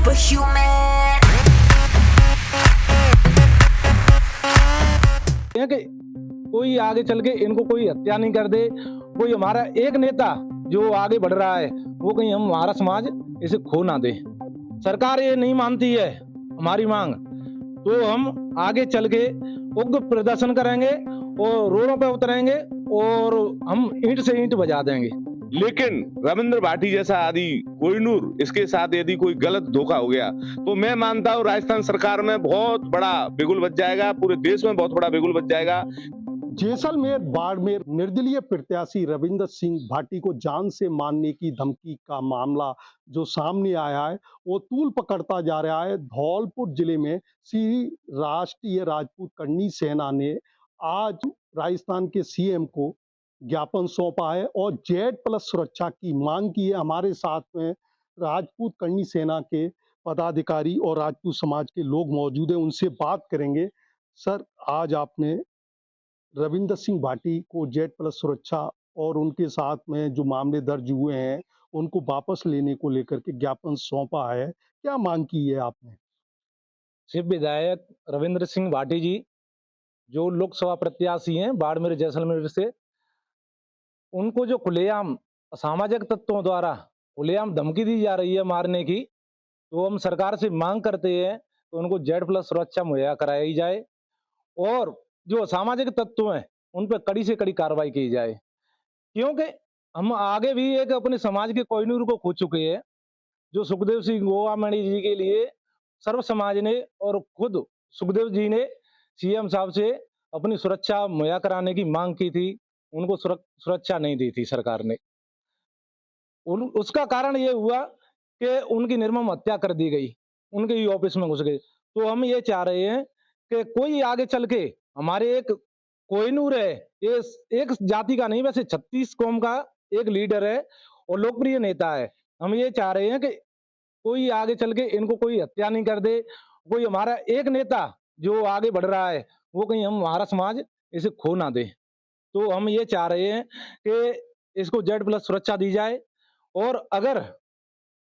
superhuman. कि कोई आगे चल के इनको कोई हत्या नहीं कर दे, कोई हमारा एक नेता जो आगे बढ़ रहा है वो कहीं हमारा समाज इसे खो ना दे। सरकार ये नहीं मानती है हमारी मांग, तो हम आगे चल के उग्र प्रदर्शन करेंगे और रोडों पे उतरेंगे और हम ईंट से ईंट बजा देंगे। लेकिन रविंद्र भाटी जैसा आदि कोहिनूर, इसके साथ यदि कोई गलत धोखा हो गया तो मैं मानता हूँ राजस्थान सरकार में बहुत बड़ा बिगुल बच जाएगा, पूरे देश में बहुत बड़ा बिगुल बच जाएगा। जैसलमेर बाड़मेर निर्दलीय प्रत्याशी रविंद्र सिंह भाटी को जान से मारने की धमकी का मामला जो सामने आया है वो तूल पकड़ता जा रहा है। धौलपुर जिले में श्री राष्ट्रीय राजपूत करनी सेना ने आज राजस्थान के सीएम को ज्ञापन सौंपा है और Z+ सुरक्षा की मांग की है। हमारे साथ में राजपूत करनी सेना के पदाधिकारी और राजपूत समाज के लोग मौजूद हैं, उनसे बात करेंगे। सर, आज आपने रविंद्र सिंह भाटी को Z+ सुरक्षा और उनके साथ में जो मामले दर्ज हुए हैं उनको वापस लेने को लेकर के ज्ञापन सौंपा है, क्या मांग की है आपने? शिव विधायक रविंद्र सिंह भाटी जी जो लोकसभा प्रत्याशी हैं बाड़मेर जैसलमेर से, उनको जो खुलेआम असामाजिक तत्वों द्वारा खुलेआम धमकी दी जा रही है मारने की, तो हम सरकार से मांग करते हैं तो उनको Z+ सुरक्षा मुहैया कराई जाए और जो असामाजिक तत्व हैं उन पर कड़ी से कड़ी कार्रवाई की जाए। क्योंकि हम आगे भी एक अपने समाज के कोहिनूर को खो चुके हैं, जो सुखदेव सिंह गोवामणि जी के लिए सर्व समाज ने और खुद सुखदेव जी ने सीएम साहब से अपनी सुरक्षा मुहैया कराने की मांग की थी, उनको सुरक्षा नहीं दी थी सरकार ने। उसका कारण ये हुआ कि उनकी निर्मम हत्या कर दी गई, उनके ही ऑफिस में घुस गए। तो हम ये चाह रहे हैं कि कोई आगे चल के हमारे एक कोहिनूर है, ये एक जाति का नहीं, वैसे 36 कौम का एक लीडर है और लोकप्रिय नेता है। हम ये चाह रहे हैं कि कोई आगे चल के इनको कोई हत्या नहीं कर दे, कोई हमारा एक नेता जो आगे बढ़ रहा है वो कहीं हमारा समाज इसे खो ना दे। तो हम ये चाह रहे हैं कि इसको Z+ सुरक्षा दी जाए और अगर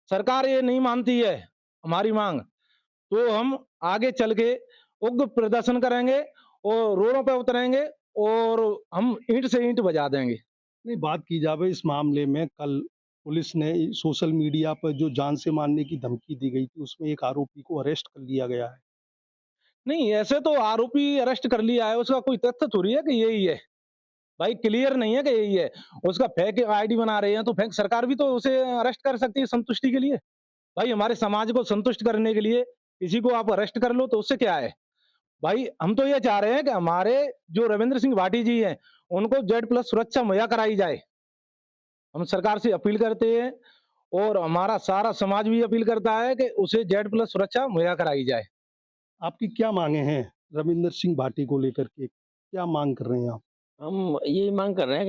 सरकार ये नहीं मानती है हमारी मांग, तो हम आगे चल के उग्र प्रदर्शन करेंगे और रोडों पे उतरेंगे और हम ईंट से ईंट बजा देंगे। नहीं, बात की जावे इस मामले में, कल पुलिस ने सोशल मीडिया पर जो जान से मारने की धमकी दी गई थी उसमें एक आरोपी को अरेस्ट कर लिया गया है। नहीं, ऐसे तो आरोपी अरेस्ट कर लिया है, उसका कोई तथ्य थोड़ी है कि यही है भाई, क्लियर नहीं है कि यही है। उसका फेक आईडी बना रहे हैं तो फेक सरकार भी तो उसे अरेस्ट कर सकती है संतुष्टि के लिए। भाई हमारे समाज को संतुष्ट करने के लिए किसी को आप अरेस्ट कर लो तो उससे क्या है भाई। हम तो ये चाह रहे हैं कि हमारे जो रविंद्र सिंह भाटी जी हैं उनको Z+ सुरक्षा मुहैया कराई जाए। हम सरकार से अपील करते हैं और हमारा सारा समाज भी अपील करता है कि उसे Z+ सुरक्षा मुहैया कराई जाए। आपकी क्या मांगे हैं रविंद्र सिंह भाटी को लेकर के, क्या मांग कर रहे हैं आप? हम यही मांग कर रहे हैं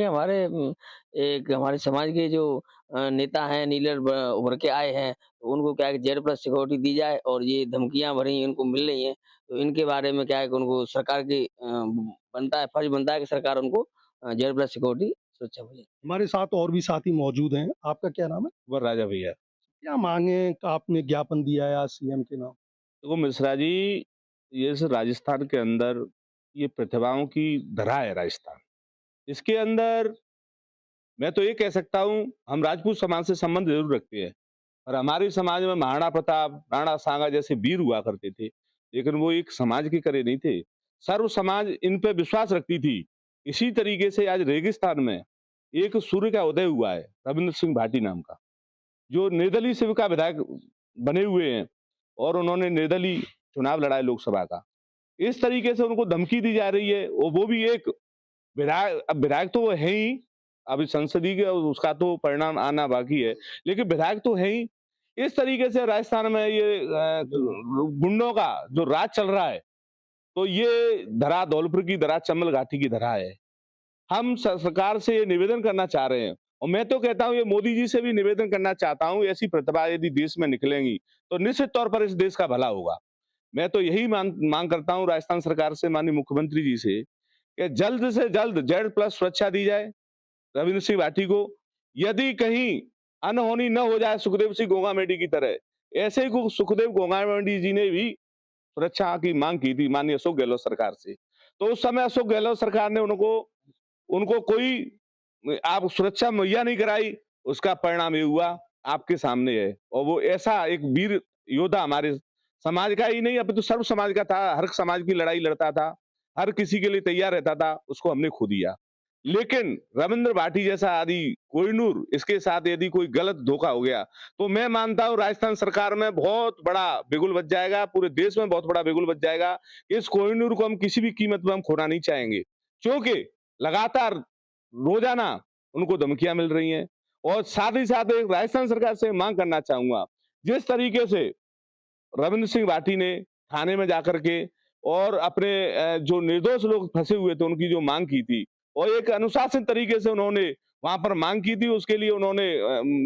कि हमारे समाज के जो नेता हैं, लीडर उभर के आए हैं, तो उनको क्या है कि Z+ सिक्योरिटी दी जाए और ये धमकियां भरी इनको मिल रही हैं, तो इनके बारे में क्या है कि उनको सरकार की फर्ज बनता है कि सरकार उनको Z+ सिक्योरिटी सुरक्षा मुहैया। हमारे साथ और भी साथी मौजूद हैं, आपका क्या नाम है? वर राजा भैया, क्या मांगे का आपने ज्ञापन दिया है आज सीएम के नाम? देखो मिश्रा जी, ये राजस्थान के अंदर ये प्रतिभाओं की धरा है राजस्थान। इसके अंदर मैं तो ये कह सकता हूँ, हम राजपूत समाज से संबंध जरूर रखते हैं और हमारे समाज में महाराणा प्रताप, राणा सांगा जैसे वीर हुआ करते थे, लेकिन वो एक समाज के करे नहीं थे, सर्व समाज इन पे विश्वास रखती थी। इसी तरीके से आज रेगिस्तान में एक सूर्य का उदय हुआ है रविंद्र सिंह भाटी नाम का, जो निर्दलीय सेविका विधायक बने हुए हैं और उन्होंने निर्दलीय चुनाव लड़ा है लोकसभा का। इस तरीके से उनको धमकी दी जा रही है और वो भी एक विधायक, अब विधायक तो वो है ही, अभी संसदीय के उसका तो परिणाम आना बाकी है, लेकिन विधायक तो है ही। इस तरीके से राजस्थान में ये गुंडों का जो राज चल रहा है, तो ये धरा धौलपुर की धरा, चंबल घाटी की धरा है। हम सरकार से ये निवेदन करना चाह रहे हैं और मैं तो कहता हूं ये मोदी जी से भी निवेदन करना चाहता हूं, ऐसी प्रतिभा यदि देश में निकलेंगी तो निश्चित तौर पर इस देश का भला होगा। मैं तो यही मांग करता हूं राजस्थान सरकार से, माननीय मुख्यमंत्री जी से, कि जल्द से जल्द Z+ सुरक्षा दी जाए रविंद्र सिंह भाटी को। यदि कहीं अनहोनी न हो जाए सुखदेव सिंह गोगामेडी की तरह, ऐसे ही सुखदेव गोंगावंडी जी ने भी सुरक्षा की मांग की थी माननीय अशोक गहलोत सरकार से। तो उस समय अशोक गहलोत सरकार ने उनको उनको कोई आप सुरक्षा मुहैया नहीं कराई, उसका परिणाम ये हुआ आपके सामने है। और वो ऐसा एक वीर योद्धा हमारे समाज का ही नहीं, अपितु सर्व समाज का था, हर समाज की लड़ाई लड़ता था, हर किसी के लिए तैयार रहता था, उसको हमने खो दिया। लेकिन रविंद्र भाटी जैसा आदि कोहिनूर इसके साथ यदि कोई गलत धोखा हो गया, तो मैं मानता हूँ राजस्थान सरकार में बहुत बड़ा बिगुल बज जाएगा, पूरे देश में बहुत बड़ा बिगुल बज जाएगा। इस कोहिनूर को हम किसी भी कीमत पे हम खोना नहीं चाहेंगे, क्योंकि लगातार रोजाना उनको धमकियां मिल रही हैं। और साथ ही साथ एक राजस्थान सरकार से मांग करना चाहूंगा, जिस तरीके से रविंद्र सिंह भाटी ने थाने में जाकर के और अपने जो निर्दोष लोग फंसे हुए थे उनकी जो मांग की थी और एक अनुशासित तरीके से उन्होंने वहां पर मांग की थी, उसके लिए उन्होंने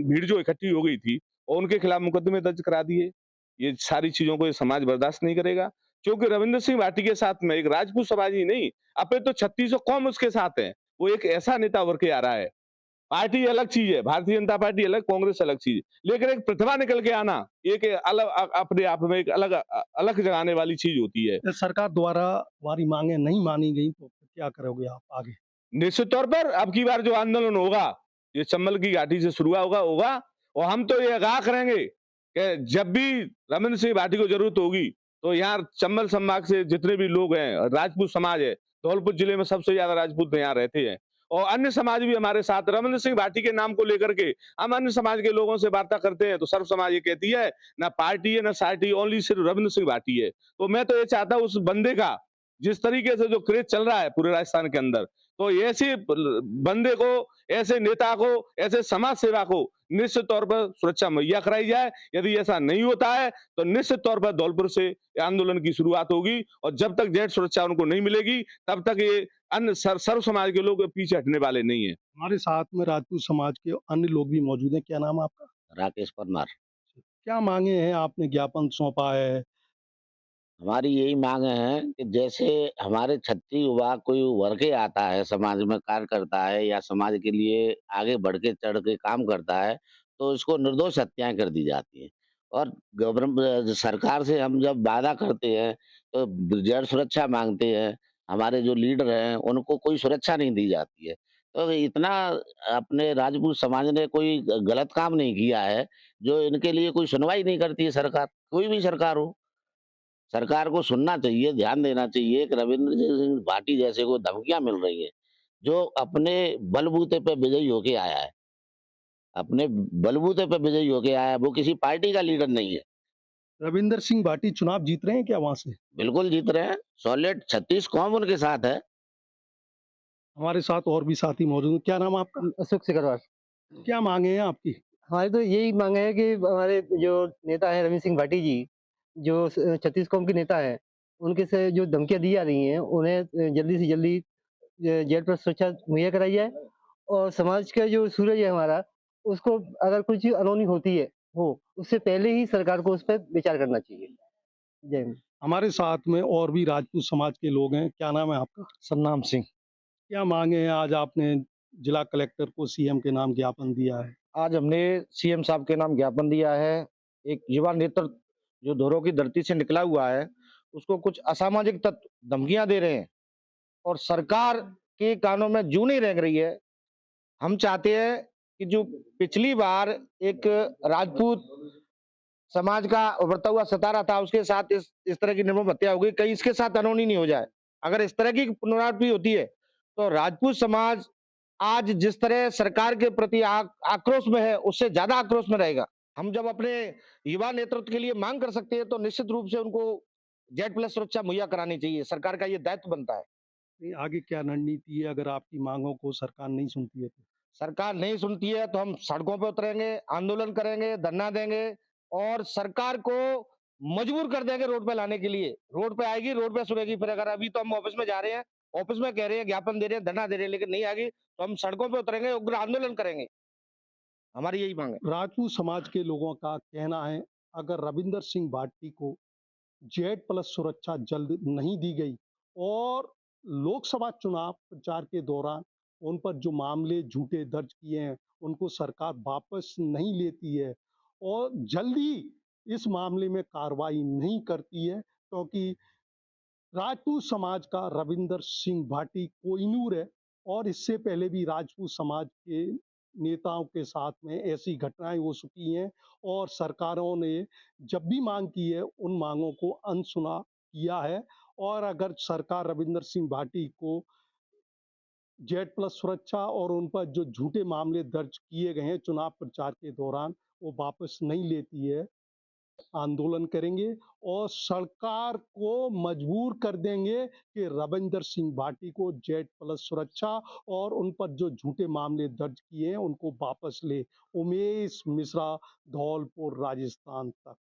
भीड़ जो इकट्ठी हो गई थी और उनके खिलाफ मुकदमे दर्ज करा दिए। ये सारी चीजों को ये समाज बर्दाश्त नहीं करेगा, क्योंकि रविंद्र सिंह भाटी के साथ में एक राजपूत समाज ही नहीं, अपने तो 3600 कौम उसके साथ है। वो एक ऐसा नेता उभर के आ रहा है। पार्टी अलग चीज है, भारतीय जनता पार्टी अलग, कांग्रेस अलग चीज है, लेकिन एक प्रतिभा निकल के आना एक अलग अपने आप में एक अलग अलग जगाने वाली चीज होती है। सरकार द्वारा हमारी मांगे नहीं मानी गई तो फिर क्या करोगे आप आगे? निश्चित तौर पर अब की बार जो आंदोलन होगा, ये चंबल की घाटी से शुरू होगा और हम तो ये आगाह करेंगे कि जब भी रविंद्र सिंह भाटी को जरूरत होगी, तो यहाँ चंबल संभाग से जितने भी लोग हैं, राजपूत समाज है, धौलपुर जिले में सबसे ज्यादा राजपूत यहाँ रहते हैं और अन्य समाज भी हमारे साथ रविंद्र सिंह भाटी के नाम को लेकर के हम अन्य समाज के लोगों से वार्ता करते हैं, तो सर्व समाज ये कहती है ना पार्टी है ना सार्टी, ओनली सिर्फ रविंद्र सिंह भाटी है। तो मैं तो ये चाहता हूँ उस बंदे का जिस तरीके से जो क्रेज चल रहा है पूरे राजस्थान के अंदर, तो ऐसे बंदे को, ऐसे नेता को, ऐसे समाज सेवा को निश्चित तौर पर सुरक्षा मुहैया कराई जाए। यदि ऐसा नहीं होता है तो निश्चित तौर पर धौलपुर से आंदोलन की शुरुआत होगी और जब तक जेड सुरक्षा उनको नहीं मिलेगी तब तक ये अन्य सर्व समाज के लोग पीछे हटने वाले नहीं है। हमारे साथ में राजपूत समाज के अन्य लोग भी मौजूद हैं। क्या नाम है आपका? राकेश परमार। क्या मांगे हैं? आपने ज्ञापन सौंपा है। हमारी यही मांग है कि जैसे हमारे क्षत्रिय युवा कोई उभर के आता है, समाज में कार्य करता है या समाज के लिए आगे बढ़ के चढ़ के काम करता है, तो इसको निर्दोष हत्याएं कर दी जाती हैं। और गवर्नमेंट सरकार से हम जब वादा करते हैं तो जड़ सुरक्षा मांगते हैं, हमारे जो लीडर हैं उनको कोई सुरक्षा नहीं दी जाती है। तो इतना अपने राजपूत समाज ने कोई गलत काम नहीं किया है जो इनके लिए कोई सुनवाई नहीं करती है सरकार, कोई भी सरकार हो। सरकार को सुनना चाहिए, ध्यान देना चाहिए कि रविंद्र सिंह भाटी जैसे को धमकियाँ मिल रही हैं, जो अपने बलबूते पे विजयी होके आया है। अपने बलबूते पे विजयी होके आया है, वो किसी पार्टी का लीडर नहीं है। रविंदर सिंह भाटी चुनाव जीत रहे हैं क्या वहां से? बिल्कुल जीत रहे हैं, सॉलिड 36 कौम उनके साथ है। हमारे साथ और भी साथी मौजूद हैं। क्या नाम है आपका? अशोक सिकरवार। क्या मांगे हैं आपकी? हमारी तो यही मांग है कि हमारे जो नेता हैं रविंद्र सिंह भाटी जी, जो छत्तीस कौम के नेता हैं, उनके से जो धमकियाँ दी जा रही हैं, उन्हें जल्दी से जल्दी जेल पर सुरक्षा मुहैया कराई जाए और समाज का जो सूरज है हमारा, उसको अगर कुछ अनहोनी होती है, उससे पहले ही सरकार को उस पर विचार करना चाहिए। जय हिंद। हमारे साथ में और भी राजपूत समाज के लोग हैं। क्या नाम है आपका? सन्नाम सिंह। क्या मांगे हैं? आज आपने जिला कलेक्टर को सीएम के नाम ज्ञापन दिया है। आज हमने सीएम साहब के नाम ज्ञापन दिया है। एक युवा नेतृत्व जो धोरों की धरती से निकला हुआ है, उसको कुछ असामाजिक तत्व धमकियां दे रहे हैं और सरकार के कानों में जू नहीं रेंग रही है। हम चाहते हैं कि जो पिछली बार एक राजपूत समाज का उभरता हुआ सितारा था, उसके साथ इस तरह की निर्मम हत्या हो गई, कहीं इसके साथ अनहोनी नहीं हो जाए। अगर इस तरह की पुनरावृत्ति होती है तो राजपूत समाज आज जिस तरह सरकार के प्रति आक्रोश में है, उससे ज्यादा आक्रोश में रहेगा। हम जब अपने युवा नेतृत्व के लिए मांग कर सकते हैं तो निश्चित रूप से उनको जेड+ सुरक्षा मुहैया करानी चाहिए। सरकार का ये दायित्व बनता है। नहीं, आगे क्या रणनीति है अगर आपकी मांगों को सरकार नहीं सुनती है तो? सरकार नहीं सुनती है तो हम सड़कों पे उतरेंगे, आंदोलन करेंगे, धरना देंगे और सरकार को मजबूर कर देंगे रोड पे लाने के लिए। रोड पे आएगी, रोड पे सुनेगी। फिर अगर अभी तो हम ऑफिस में जा रहे हैं, ऑफिस में कह रहे हैं, ज्ञापन दे रहे हैं, धरना दे रहे हैं, लेकिन नहीं आएगी तो हम सड़कों पे उतरेंगे, उग्र आंदोलन करेंगे। हमारी यही मांग है। राजपूत समाज के लोगों का कहना है अगर रविंदर सिंह भाटी को जेड+ सुरक्षा जल्द नहीं दी गई और लोकसभा चुनाव प्रचार के दौरान उन पर जो मामले झूठे दर्ज किए हैं उनको सरकार वापस नहीं लेती है और जल्दी इस मामले में कार्रवाई नहीं करती है, क्योंकि राजपूत समाज का रविंदर सिंह भाटी कोहिनूर है और इससे पहले भी राजपूत समाज के नेताओं के साथ में ऐसी घटनाएं हो चुकी हैं और सरकारों ने जब भी मांग की है उन मांगों को अनसुना किया है। और अगर सरकार रविंदर सिंह भाटी को जेड प्लस सुरक्षा और उन पर जो झूठे मामले दर्ज किए गए हैं चुनाव प्रचार के दौरान, वो वापस नहीं लेती है, आंदोलन करेंगे और सरकार को मजबूर कर देंगे कि रविंदर सिंह भाटी को जेड प्लस सुरक्षा और उन पर जो झूठे मामले दर्ज किए हैं उनको वापस ले। उमेश मिश्रा, धौलपुर, राजस्थान तक।